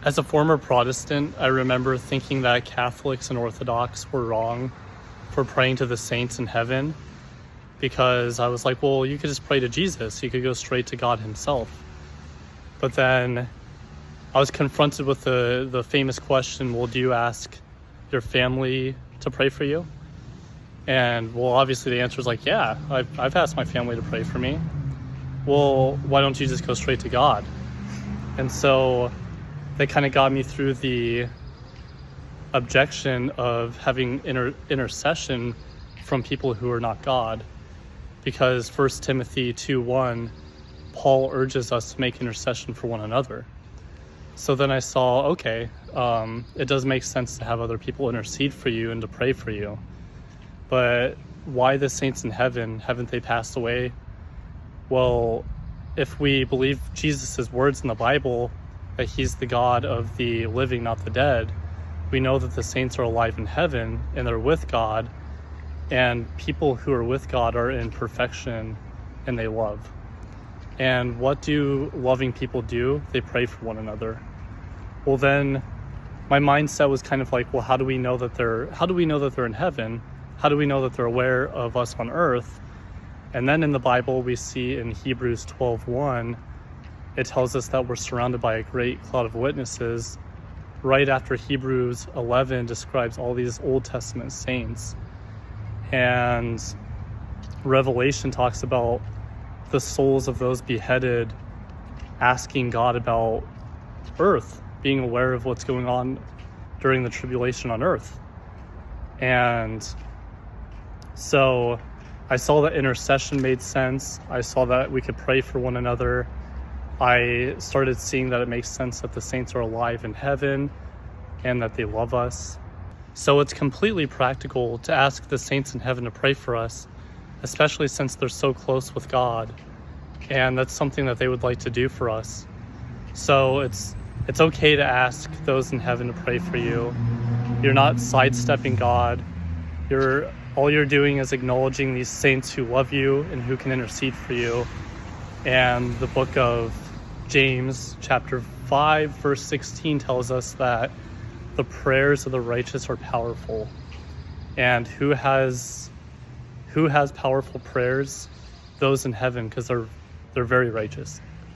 As a former Protestant, I remember thinking that Catholics and Orthodox were wrong for praying to the saints in heaven, because I was like, well, you could just pray to Jesus. You could go straight to God himself. But then I was confronted with the famous question, well, do you ask your family to pray for you? And well, obviously the answer is like, yeah, I've asked my family to pray for me. Well, why don't you just go straight to God? And so that kind of got me through the objection of having intercession from people who are not God, because 1 Timothy 2:1, Paul urges us to make intercession for one another. So then I saw, okay, it does make sense to have other people intercede for you and to pray for you. But why the saints in heaven? Haven't they passed away? Well, if we believe Jesus' words in the Bible, that he's the God of the living, not the dead, we know that the saints are alive in heaven and they're with God, and people who are with God are in perfection and they love. And what do loving people do? They pray for one another. Well, then my mindset was kind of like, well, how do we know that they're in heaven? How do we know that they're aware of us on earth? And then in the Bible, we see in Hebrews 12:1, it tells us that we're surrounded by a great cloud of witnesses, right after Hebrews 11 describes all these Old Testament saints. And Revelation talks about the souls of those beheaded asking God about earth, being aware of what's going on during the tribulation on earth. And so I saw that intercession made sense. I saw that we could pray for one another. I started seeing that it makes sense that the saints are alive in heaven and that they love us. So it's completely practical to ask the saints in heaven to pray for us, especially since they're so close with God. And that's something that they would like to do for us. So it's okay to ask those in heaven to pray for you. You're not sidestepping God. All you're doing is acknowledging these saints who love you and who can intercede for you. And the book of James, chapter 5, verse 16 tells us that the prayers of the righteous are powerful. And who has powerful prayers? Those in heaven, because they're very righteous.